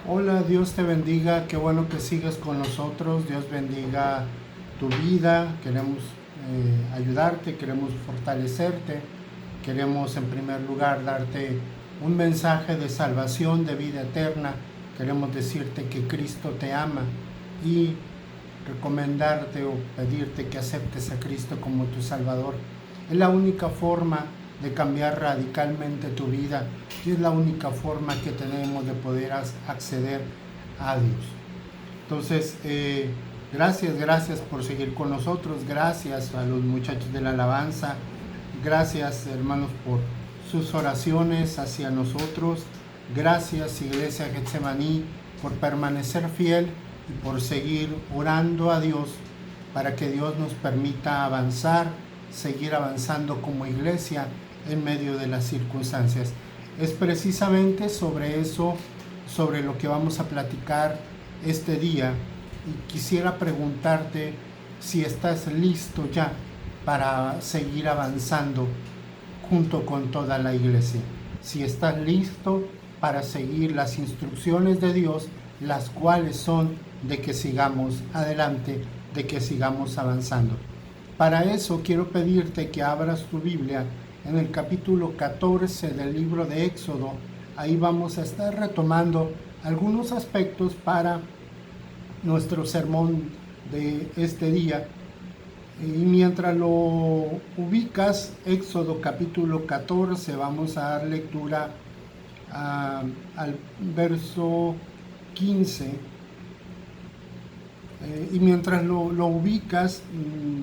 Hola, Dios te bendiga, qué bueno que sigues con nosotros, Dios bendiga tu vida, queremos ayudarte, queremos fortalecerte, queremos en primer lugar darte un mensaje de salvación, de vida eterna, queremos decirte que Cristo te ama y recomendarte o pedirte que aceptes a Cristo como tu Salvador. Es la única forma de cambiar radicalmente tu vida y es la única forma que tenemos de poder acceder a Dios. Entonces, gracias por seguir con nosotros, gracias a los muchachos de la alabanza, gracias hermanos por sus oraciones hacia nosotros, gracias Iglesia Getsemaní por permanecer fiel y por seguir orando a Dios para que Dios nos permita avanzar, seguir avanzando como iglesia en medio de las circunstancias. Es precisamente sobre eso, sobre lo que vamos a platicar este día, y quisiera preguntarte si estás listo ya para seguir avanzando junto con toda la iglesia. Si estás listo para seguir las instrucciones de Dios, las cuales son de que sigamos adelante, de que sigamos avanzando. Para eso quiero pedirte que abras tu Biblia en el capítulo 14 del libro de Éxodo. Ahí vamos a estar retomando algunos aspectos para nuestro sermón de este día. Y mientras lo ubicas, Éxodo capítulo 14, vamos a dar lectura al verso 15. Y mientras lo ubicas,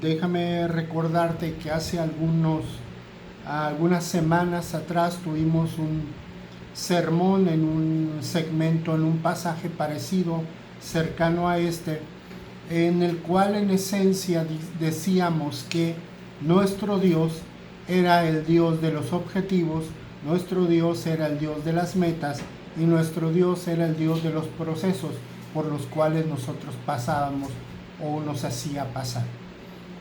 déjame recordarte que hace algunas semanas atrás tuvimos un sermón en un segmento, en un pasaje parecido, cercano a este, en el cual en esencia decíamos que nuestro Dios era el Dios de los objetivos, nuestro Dios era el Dios de las metas y nuestro Dios era el Dios de los procesos por los cuales nosotros pasábamos o nos hacía pasar.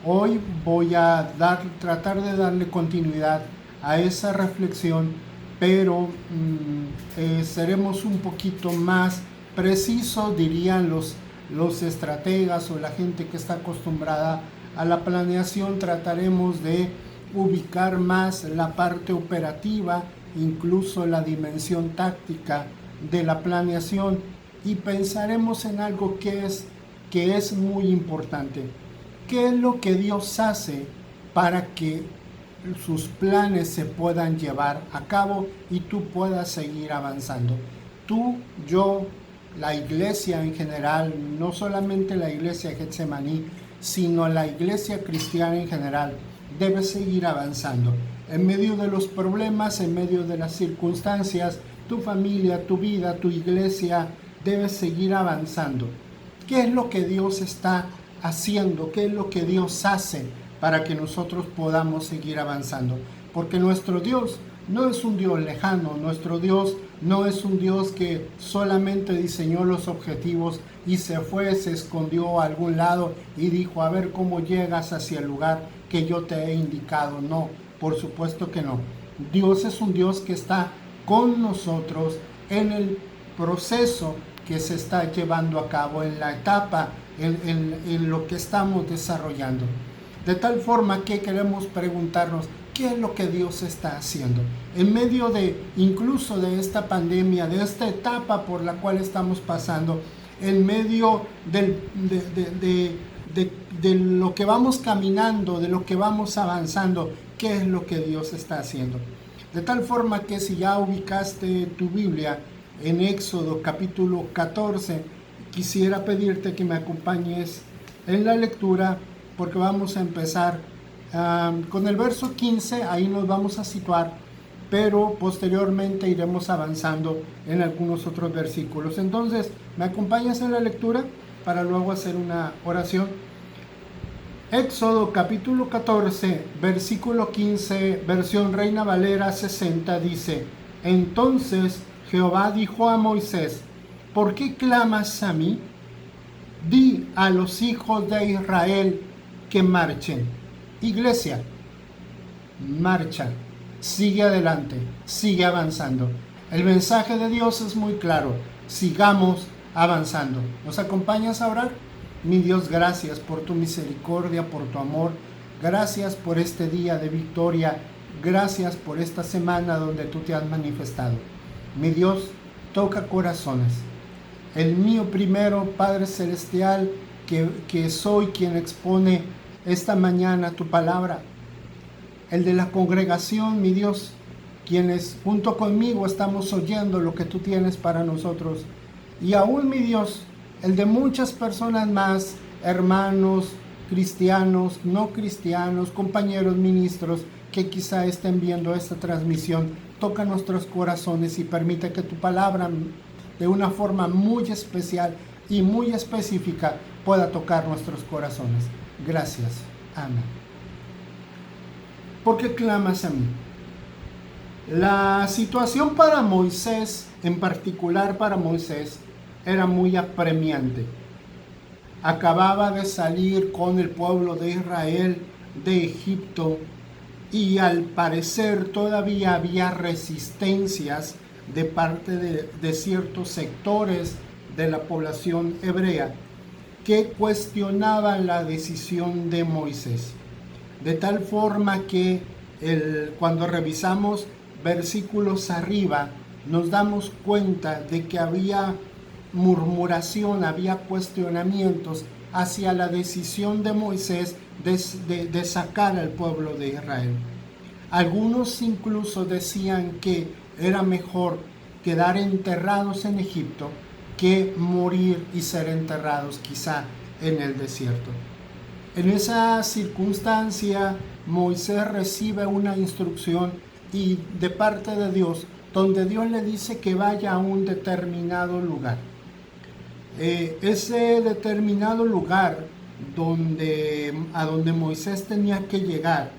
Hoy voy a tratar de darle continuidad a esa reflexión, pero seremos un poquito más precisos, dirían los estrategas o la gente que está acostumbrada a la planeación. Trataremos de ubicar más la parte operativa, incluso la dimensión táctica de la planeación, y pensaremos en algo que es muy importante. ¿Qué es lo que Dios hace para que sus planes se puedan llevar a cabo y tú puedas seguir avanzando? Tú, yo, la iglesia en general, no solamente la iglesia de Getsemaní, sino la iglesia cristiana en general, debe seguir avanzando. En medio de los problemas, en medio de las circunstancias, tu familia, tu vida, tu iglesia debe seguir avanzando. ¿Qué es lo que Dios está haciendo? ¿Qué es lo que Dios hace para que nosotros podamos seguir avanzando? Porque nuestro Dios no es un Dios lejano, nuestro Dios no es un Dios que solamente diseñó los objetivos y se fue, se escondió a algún lado y dijo, a ver cómo llegas hacia el lugar que yo te he indicado. No, por supuesto que no. Dios es un Dios que está con nosotros en el proceso que se está llevando a cabo, en la etapa, en lo que estamos desarrollando. De tal forma que queremos preguntarnos, ¿qué es lo que Dios está haciendo? En medio de, incluso de esta pandemia, de esta etapa por la cual estamos pasando, en medio de lo que vamos caminando, de lo que vamos avanzando, ¿qué es lo que Dios está haciendo? De tal forma que si ya ubicaste tu Biblia en Éxodo capítulo 14, quisiera pedirte que me acompañes en la lectura, porque vamos a empezar con el verso 15, ahí nos vamos a situar, pero posteriormente iremos avanzando en algunos otros versículos. Entonces, ¿me acompañas en la lectura para luego hacer una oración? Éxodo capítulo 14, versículo 15, versión Reina Valera 60, dice: Entonces Jehová dijo a Moisés, ¿por qué clamas a mí? Di a los hijos de Israel que marchen. Iglesia, marcha, sigue adelante, sigue avanzando. El mensaje de Dios es muy claro. sigamos avanzando. ¿Nos acompañas a orar? Mi Dios, gracias por tu misericordia, por tu amor. Gracias por este día de victoria. Gracias por esta semana donde tú te has manifestado. Mi Dios, toca corazones. El mío primero, Padre Celestial, que soy quien expone esta mañana tu palabra. El de la congregación, mi Dios, quienes junto conmigo estamos oyendo lo que tú tienes para nosotros. Y aún, mi Dios, el de muchas personas más, hermanos, cristianos, no cristianos, compañeros ministros, que quizá estén viendo esta transmisión. Toca nuestros corazones y permite que tu palabra, de una forma muy especial y muy específica, pueda tocar nuestros corazones. Gracias. Amén. ¿Por qué clamas a mí? La situación para Moisés, en particular para Moisés, era muy apremiante. Acababa de salir con el pueblo de Israel de Egipto y al parecer todavía había resistencias de parte de ciertos sectores de la población hebrea que cuestionaban la decisión de Moisés. De tal forma que cuando revisamos versículos arriba, nos damos cuenta de que había murmuración, había cuestionamientos hacia la decisión de Moisés de sacar al pueblo de Israel. Algunos incluso decían que era mejor quedar enterrados en Egipto que morir y ser enterrados quizá en el desierto. En esa circunstancia, Moisés recibe una instrucción y de parte de Dios, donde Dios le dice que vaya a un determinado lugar. Ese determinado lugar a donde Moisés tenía que llegar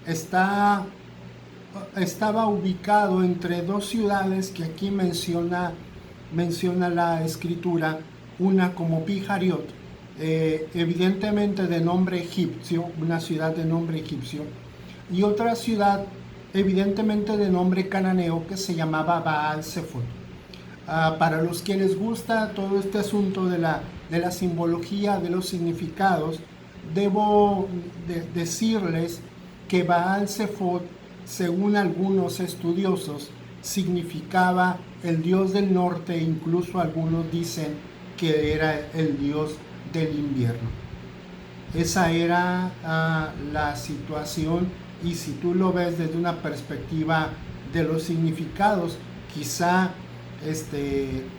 estaba ubicado entre dos ciudades que aquí menciona la escritura, una como Pijariot, evidentemente de nombre egipcio, una ciudad de nombre egipcio, y otra ciudad evidentemente de nombre cananeo que se llamaba Baal-Zephot. Para los que les gusta todo este asunto de la simbología, de los significados, debo decirles que Baal-Zephot, según algunos estudiosos, significaba el dios del norte, incluso algunos dicen que era el dios del invierno. Esa era la situación, y si tú lo ves desde una perspectiva de los significados, quizá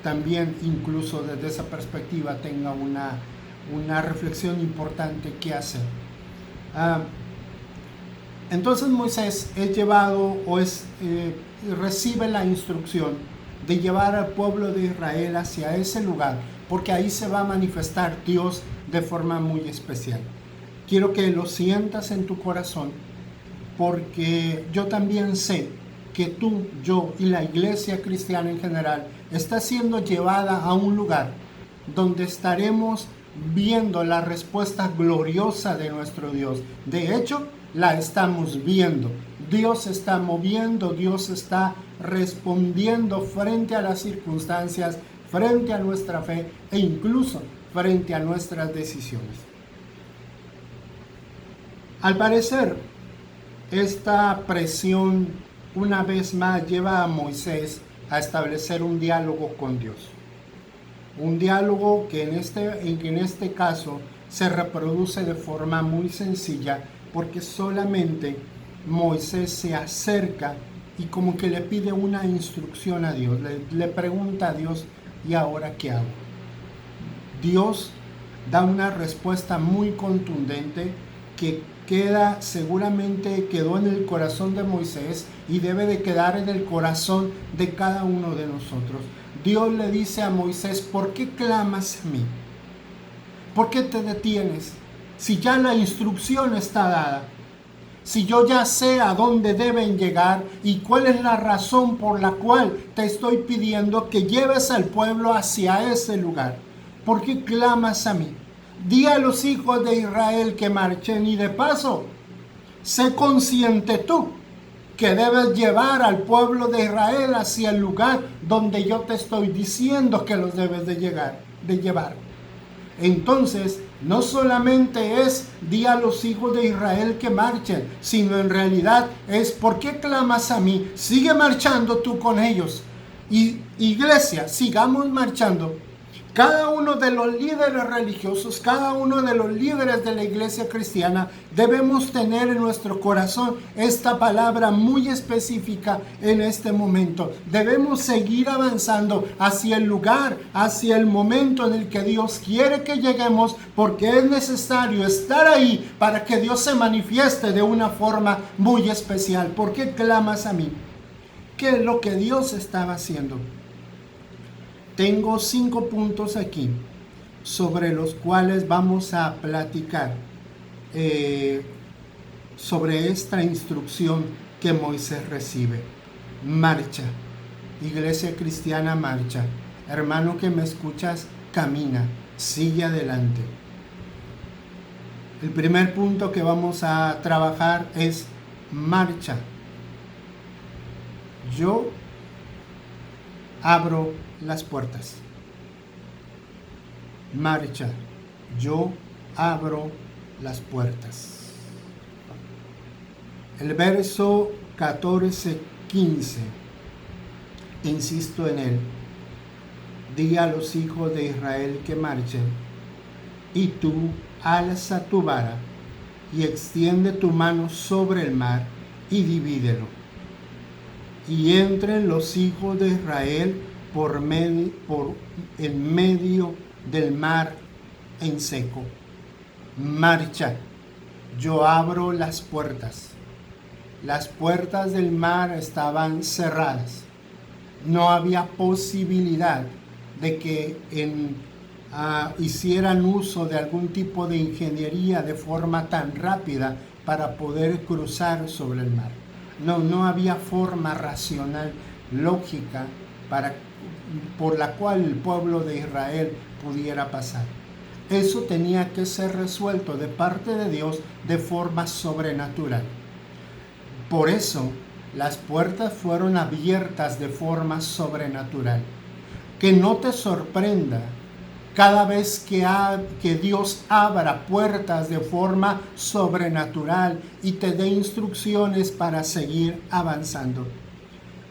también incluso desde esa perspectiva tenga una reflexión importante que hacer. Entonces Moisés es llevado recibe la instrucción de llevar al pueblo de Israel hacia ese lugar, porque ahí se va a manifestar Dios de forma muy especial. Quiero que lo sientas en tu corazón, porque yo también sé que tú, yo y la iglesia cristiana en general está siendo llevada a un lugar donde estaremos viendo la respuesta gloriosa de nuestro Dios. De hecho, la estamos viendo. Dios se está moviendo, Dios está respondiendo frente a las circunstancias, frente a nuestra fe e incluso frente a nuestras decisiones. Al parecer, esta presión una vez más lleva a Moisés a establecer un diálogo con Dios. Un diálogo que en este caso se reproduce de forma muy sencilla, porque solamente Moisés se acerca y como que le pide una instrucción a Dios, le pregunta a Dios: ¿y ahora qué hago? Dios da una respuesta muy contundente que seguramente quedó en el corazón de Moisés y debe de quedar en el corazón de cada uno de nosotros. Dios le dice a Moisés: ¿por qué clamas a mí? ¿Por qué te detienes? Si ya la instrucción está dada, si yo ya sé a dónde deben llegar y cuál es la razón por la cual te estoy pidiendo que lleves al pueblo hacia ese lugar, ¿por qué clamas a mí? Di a los hijos de Israel que marchen, y de paso, sé consciente tú que debes llevar al pueblo de Israel hacia el lugar donde yo te estoy diciendo que los debes de llevar. Entonces, no solamente es di a los hijos de Israel que marchen, sino en realidad es ¿por qué clamas a mí? Sigue marchando tú con ellos. Y iglesia, sigamos marchando. Cada uno de los líderes religiosos, cada uno de los líderes de la iglesia cristiana, debemos tener en nuestro corazón esta palabra muy específica en este momento. Debemos seguir avanzando hacia el lugar, hacia el momento en el que Dios quiere que lleguemos, porque es necesario estar ahí para que Dios se manifieste de una forma muy especial. ¿Por qué clamas a mí? ¿Qué es lo que Dios estaba haciendo? Tengo 5 puntos aquí sobre los cuales vamos a platicar sobre esta instrucción que Moisés recibe. Marcha, iglesia cristiana, marcha. Hermano que me escuchas, camina, sigue adelante. El primer punto que vamos a trabajar es marcha. Yo abro las puertas. Marcha. Yo abro las puertas. El verso 14-15, insisto en él. Di a los hijos de Israel que marchen, y tú alza tu vara y extiende tu mano sobre el mar y divídelo. Y entren los hijos de Israel por en medio del mar en seco. Marcha, yo abro las puertas. Las puertas del mar estaban cerradas. No había posibilidad de que hicieran uso de algún tipo de ingeniería de forma tan rápida para poder cruzar sobre el mar. No había forma racional, lógica, por la cual el pueblo de Israel pudiera pasar. Eso tenía que ser resuelto de parte de Dios de forma sobrenatural. Por eso, las puertas fueron abiertas de forma sobrenatural. Que no te sorprenda cada vez que Dios abra puertas de forma sobrenatural y te dé instrucciones para seguir avanzando.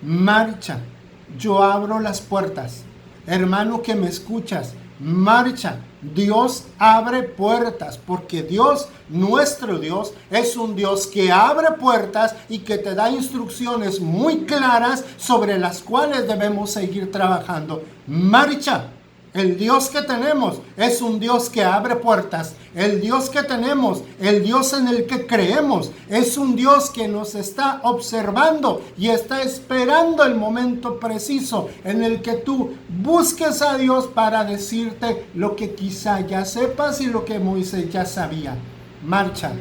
Marcha, yo abro las puertas. Hermano que me escuchas, marcha. Dios abre puertas, porque Dios, nuestro Dios, es un Dios que abre puertas y que te da instrucciones muy claras sobre las cuales debemos seguir trabajando. Marcha. El Dios que tenemos es un Dios que abre puertas. El Dios que tenemos, el Dios en el que creemos, es un Dios que nos está observando y está esperando el momento preciso en el que tú busques a Dios para decirte lo que quizá ya sepas y lo que Moisés ya sabía. Marcha,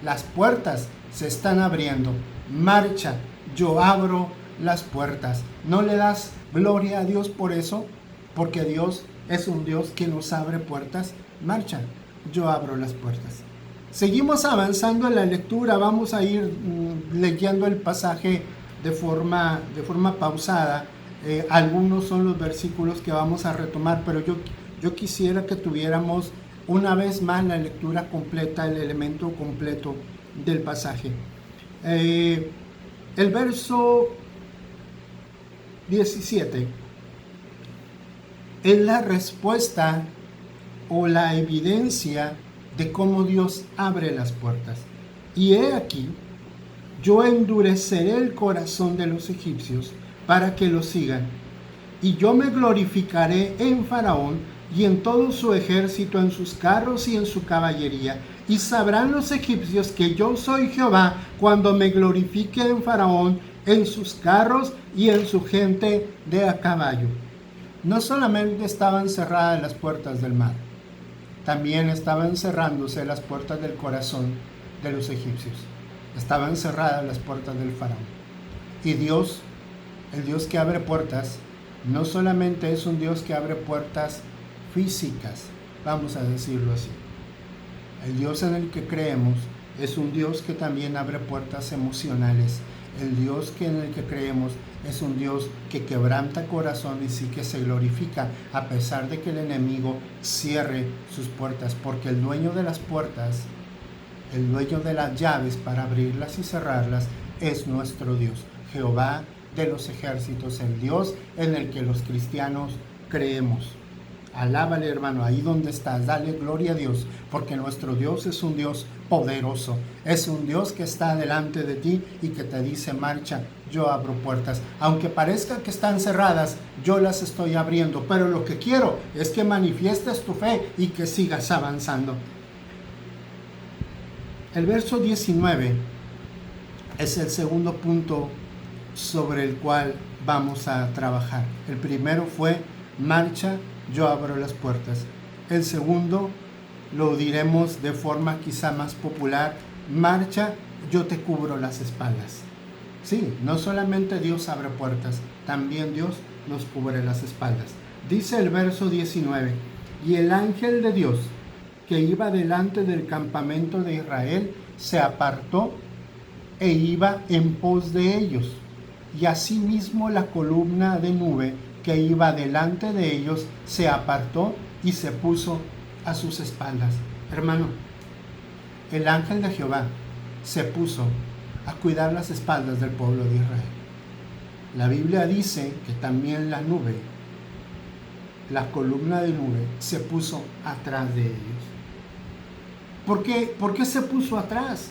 las puertas se están abriendo. Marcha, yo abro las puertas. ¿No le das gloria a Dios por eso? Porque Dios es un Dios que nos abre puertas. Marcha, yo abro las puertas. Seguimos avanzando en la lectura. Vamos a ir leyendo el pasaje de forma pausada. Algunos son los versículos que vamos a retomar, pero yo quisiera que tuviéramos una vez más la lectura completa, el elemento completo del pasaje. El verso 17 es la respuesta o la evidencia de cómo Dios abre las puertas. Y he aquí, yo endureceré el corazón de los egipcios para que lo sigan, y yo me glorificaré en Faraón y en todo su ejército, en sus carros y en su caballería, y sabrán los egipcios que yo soy Jehová cuando me glorifique en Faraón, en sus carros y en su gente de a caballo. No solamente estaban cerradas las puertas del mar, también estaban cerrándose las puertas del corazón de los egipcios. Estaban cerradas las puertas del faraón. Y Dios, el Dios que abre puertas, no solamente es un Dios que abre puertas físicas, vamos a decirlo así. El Dios en el que creemos es un Dios que también abre puertas emocionales. El Dios en el que creemos es un Dios que quebranta corazones y que se glorifica a pesar de que el enemigo cierre sus puertas, porque el dueño de las puertas, el dueño de las llaves para abrirlas y cerrarlas, es nuestro Dios, Jehová de los ejércitos, el Dios en el que los cristianos creemos. Alábale, hermano, ahí donde estás, dale gloria a Dios, porque nuestro Dios es un Dios poderoso, es un Dios que está delante de ti y que te dice: marcha, yo abro puertas. Aunque parezca que están cerradas, yo las estoy abriendo, pero lo que quiero es que manifiestes tu fe y que sigas avanzando. El verso 19 es el segundo punto sobre el cual vamos a trabajar. El primero fue: marcha, yo abro las puertas. El segundo lo diremos de forma quizá más popular: marcha, yo te cubro las espaldas. Sí, no solamente Dios abre puertas, también Dios nos cubre las espaldas. Dice el verso 19: y el ángel de Dios que iba delante del campamento de Israel se apartó e iba en pos de ellos. Y asimismo la columna de nube que iba delante de ellos se apartó y se puso a sus espaldas. Hermano, el ángel de Jehová se puso a cuidar las espaldas del pueblo de Israel. La Biblia dice que también la nube, la columna de nube, se puso atrás de ellos. ¿Por qué se puso atrás?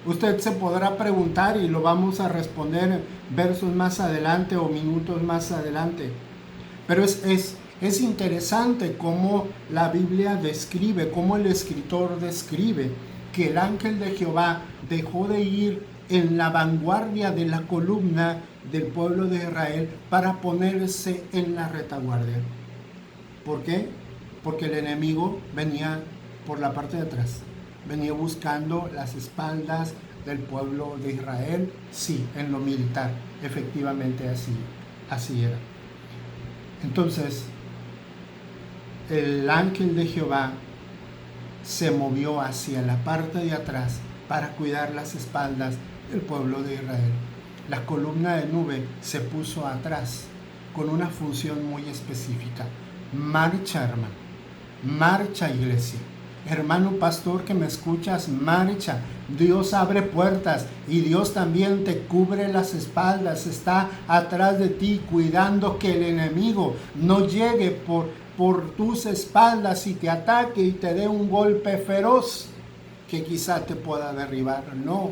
Usted se podrá preguntar y lo vamos a responder versos más adelante o minutos más adelante. Pero es interesante cómo la Biblia describe, cómo el escritor describe que el ángel de Jehová dejó de ir en la vanguardia de la columna del pueblo de Israel para ponerse en la retaguardia. ¿Por qué? Porque el enemigo venía por la parte de atrás, venía buscando las espaldas del pueblo de Israel. Sí, en lo militar, efectivamente así era. Entonces, el ángel de Jehová se movió hacia la parte de atrás para cuidar las espaldas del pueblo de Israel. La columna de nube se puso atrás con una función muy específica. Marcha, hermano. Marcha, iglesia. Hermano pastor que me escuchas, marcha. Dios abre puertas y Dios también te cubre las espaldas. Está atrás de ti cuidando que el enemigo no llegue por tus espaldas y te ataque y te dé un golpe feroz que quizá te pueda derribar. No,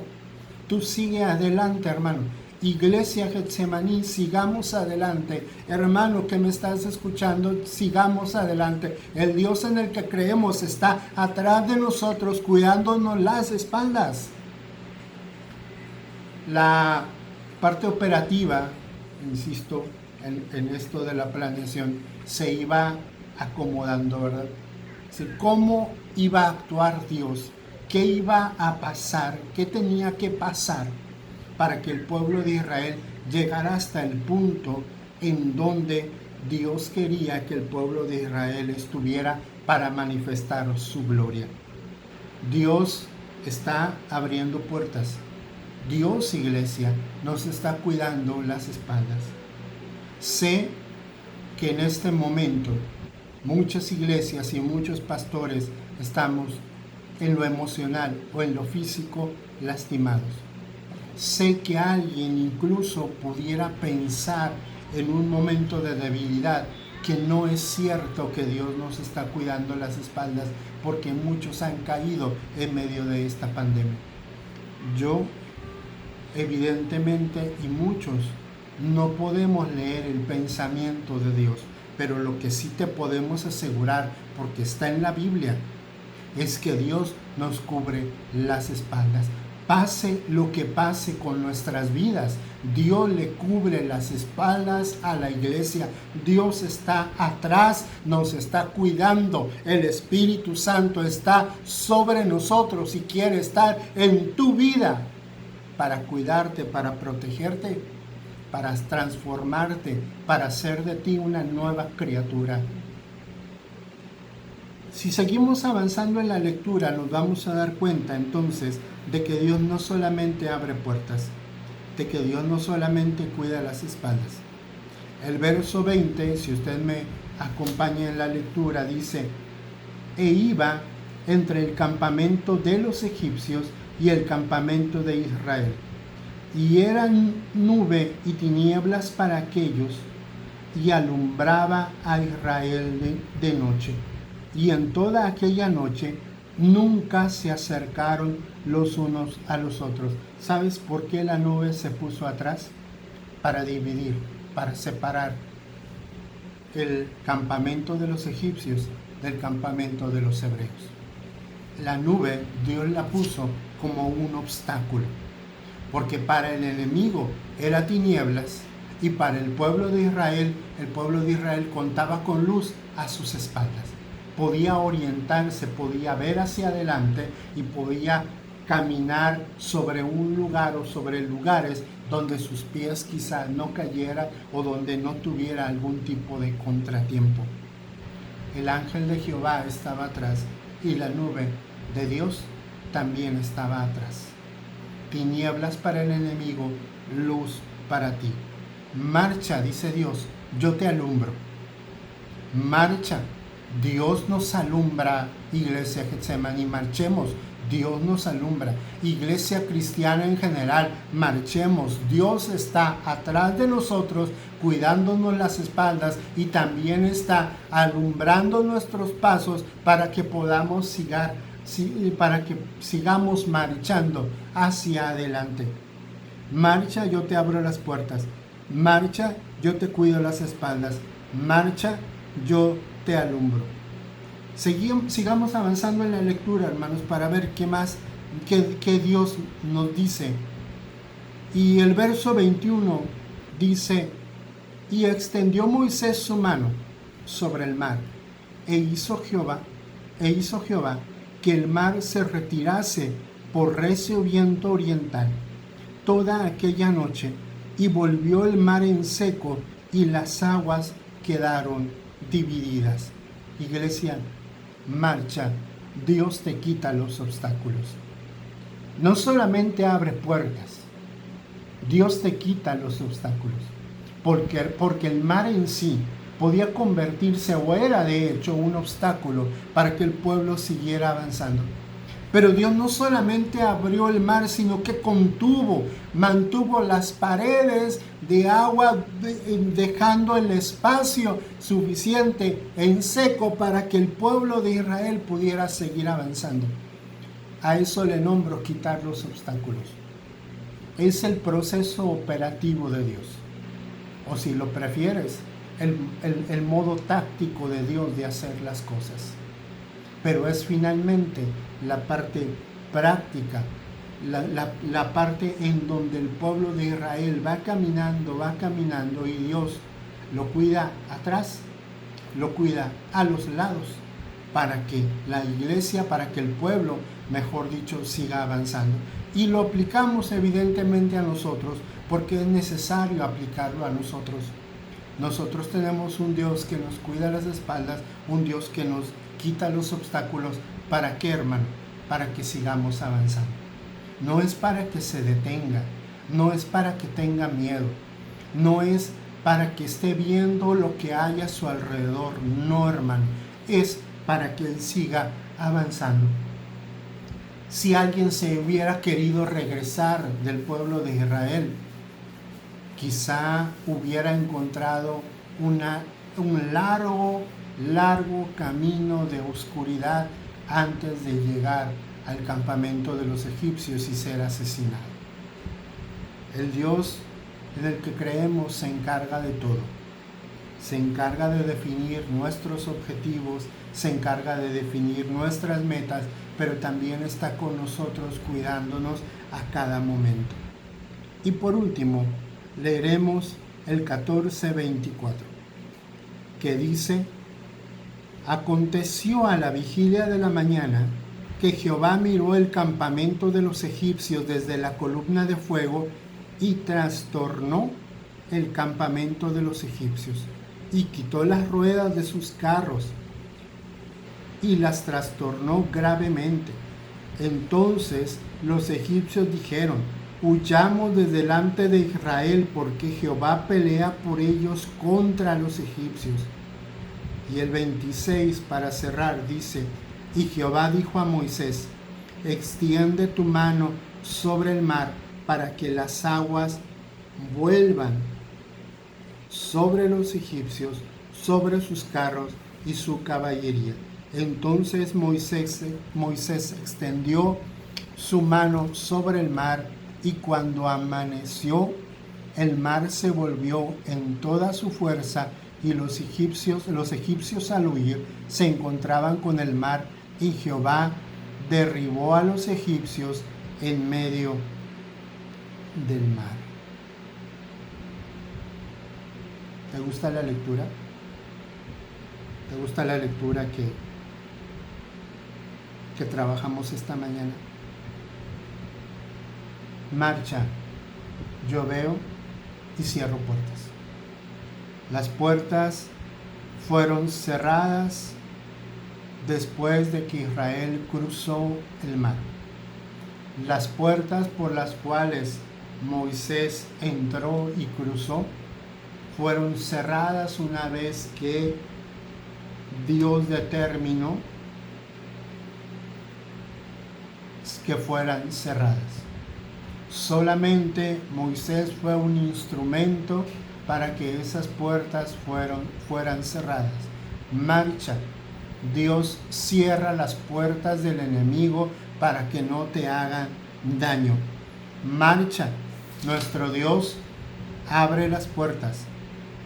tú sigue adelante, hermano. Iglesia Getsemaní, sigamos adelante. Hermano que me estás escuchando, sigamos adelante. El Dios en el que creemos está atrás de nosotros, cuidándonos las espaldas. La parte operativa, insisto, en esto de la planeación, se iba acomodando, ¿verdad? ¿Cómo iba a actuar Dios? ¿Qué iba a pasar? ¿Qué tenía que pasar para que el pueblo de Israel llegara hasta el punto en donde Dios quería que el pueblo de Israel estuviera para manifestar su gloria? Dios está abriendo puertas. Dios, iglesia, nos está cuidando las espaldas. Sé que en este momento muchas iglesias y muchos pastores estamos en lo emocional o en lo físico lastimados. Sé que alguien incluso pudiera pensar en un momento de debilidad que no es cierto que Dios nos está cuidando las espaldas, porque muchos han caído en medio de esta pandemia. Yo, evidentemente, y muchos, no podemos leer el pensamiento de Dios, pero lo que sí te podemos asegurar, porque está en la Biblia, es que Dios nos cubre las espaldas. Pase lo que pase con nuestras vidas, Dios le cubre las espaldas a la iglesia. Dios está atrás, nos está cuidando. El Espíritu Santo está sobre nosotros y quiere estar en tu vida para cuidarte, para protegerte, para transformarte, para hacer de ti una nueva criatura. Si seguimos avanzando en la lectura, nos vamos a dar cuenta entonces de que Dios no solamente abre puertas, de que Dios no solamente cuida las espaldas. El verso 20, si usted me acompaña en la lectura, dice: e iba entre el campamento de los egipcios y el campamento de Israel, y era nube y tinieblas para aquellos, y alumbraba a Israel de noche. Y en toda aquella noche nunca se acercaron los unos a los otros. ¿Sabes por qué la nube se puso atrás? Para dividir, para separar el campamento de los egipcios del campamento de los hebreos. La nube Dios la puso como un obstáculo, porque para el enemigo era tinieblas, y para el pueblo de Israel contaba con luz a sus espaldas. Podía orientarse, podía ver hacia adelante y podía caminar sobre un lugar o sobre lugares donde sus pies quizá no cayeran o donde no tuviera algún tipo de contratiempo. El ángel de Jehová estaba atrás y la nube de Dios también estaba atrás. Tinieblas para el enemigo, luz para ti. Marcha, dice Dios, yo te alumbro. Marcha, Dios nos alumbra, iglesia Getsemaní, marchemos, Dios nos alumbra. Iglesia cristiana en general, marchemos, Dios está atrás de nosotros, cuidándonos las espaldas y también está alumbrando nuestros pasos para que podamos para que sigamos marchando hacia adelante. Marcha, yo te abro las puertas. Marcha, yo te cuido las espaldas. Marcha, yo te alumbro. Sigamos avanzando en la lectura, hermanos, para ver qué más, qué Dios nos dice. Y el verso 21 dice: y extendió Moisés su mano sobre el mar, e hizo Jehová que el mar se retirase por recio viento oriental toda aquella noche, y volvió el mar en seco, y las aguas quedaron divididas. Iglesia, marcha, Dios te quita los obstáculos. No solamente abre puertas, Dios te quita los obstáculos, porque el mar en sí podía convertirse, o era de hecho un obstáculo para que el pueblo siguiera avanzando. Pero Dios no solamente abrió el mar, sino que mantuvo las paredes de agua, dejando el espacio suficiente en seco para que el pueblo de Israel pudiera seguir avanzando. A eso le nombro quitar los obstáculos. Es el proceso operativo de Dios. O si lo prefieres, el modo táctico de Dios de hacer las cosas. Pero es finalmente la parte práctica, la parte en donde el pueblo de Israel va caminando y Dios lo cuida atrás, lo cuida a los lados, para que la iglesia, para que el pueblo, mejor dicho, siga avanzando. Y lo aplicamos evidentemente a nosotros, porque es necesario aplicarlo a nosotros. Nosotros tenemos un Dios que nos cuida las espaldas, un Dios que nos quita los obstáculos. ¿Para qué, hermano? Para que sigamos avanzando. No es para que se detenga, no es para que tenga miedo, no es para que esté viendo lo que hay a su alrededor. No, hermano, es para que él siga avanzando. Si alguien se hubiera querido regresar del pueblo de Israel, quizá hubiera encontrado un largo camino de oscuridad antes de llegar al campamento de los egipcios y ser asesinado. El Dios en el que creemos se encarga de todo. Se encarga de definir nuestros objetivos, se encarga de definir nuestras metas, pero también está con nosotros cuidándonos a cada momento. Y por último, leeremos el 14:24, que dice: aconteció a la vigilia de la mañana que Jehová miró el campamento de los egipcios desde la columna de fuego y trastornó el campamento de los egipcios y quitó las ruedas de sus carros y las trastornó gravemente. Entonces los egipcios dijeron: huyamos de delante de Israel, porque Jehová pelea por ellos contra los egipcios. Y el 26, para cerrar, dice: y Jehová dijo a Moisés: extiende tu mano sobre el mar para que las aguas vuelvan sobre los egipcios, sobre sus carros y su caballería. Entonces Moisés extendió su mano sobre el mar, y cuando amaneció, el mar se volvió en toda su fuerza, y los egipcios al huir se encontraban con el mar, y Jehová derribó a los egipcios en medio del mar. ¿Te gusta la lectura? ¿Te gusta la lectura que trabajamos esta mañana? Marcha, yo veo y cierro puertas. Las puertas fueron cerradas después de que Israel cruzó el mar. Las puertas por las cuales Moisés entró y cruzó fueron cerradas una vez que Dios determinó que fueran cerradas. Solamente Moisés fue un instrumento para que esas puertas fueran cerradas. Marcha. Dios cierra las puertas del enemigo para que no te hagan daño. Marcha. Nuestro Dios abre las puertas.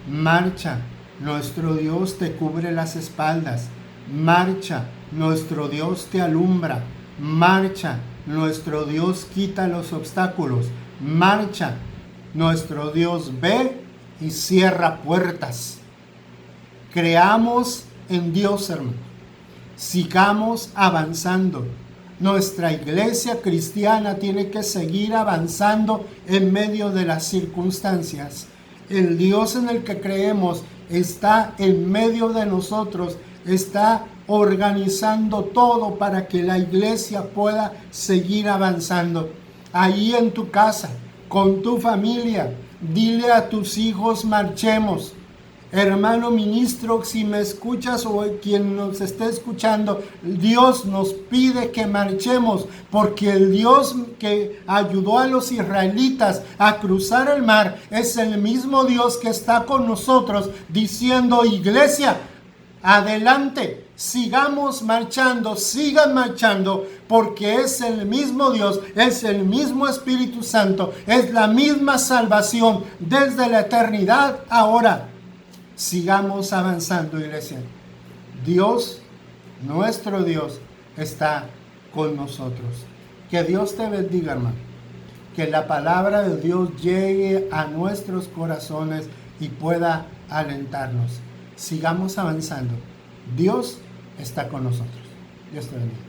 Marcha. Nuestro Dios te cubre las espaldas. Marcha. Nuestro Dios te alumbra. Marcha. Nuestro Dios quita los obstáculos. Marcha. Nuestro Dios ve y cierra puertas. Creamos en Dios, hermano. Sigamos avanzando. Nuestra iglesia cristiana tiene que seguir avanzando en medio de las circunstancias. El Dios en el que creemos está en medio de nosotros, está organizando todo para que la iglesia pueda seguir avanzando. Ahí en tu casa, con tu familia, dile a tus hijos: marchemos. Hermano ministro, si me escuchas o quien nos esté escuchando, Dios nos pide que marchemos, porque el Dios que ayudó a los israelitas a cruzar el mar es el mismo Dios que está con nosotros diciendo: iglesia, adelante, sigamos marchando, sigan marchando, porque es el mismo Dios, es el mismo Espíritu Santo, es la misma salvación desde la eternidad ahora. Sigamos avanzando, iglesia. Dios, nuestro Dios, está con nosotros. Que Dios te bendiga, hermano. Que la palabra de Dios llegue a nuestros corazones y pueda alentarnos. Sigamos avanzando. Dios está con nosotros. Dios te bendiga.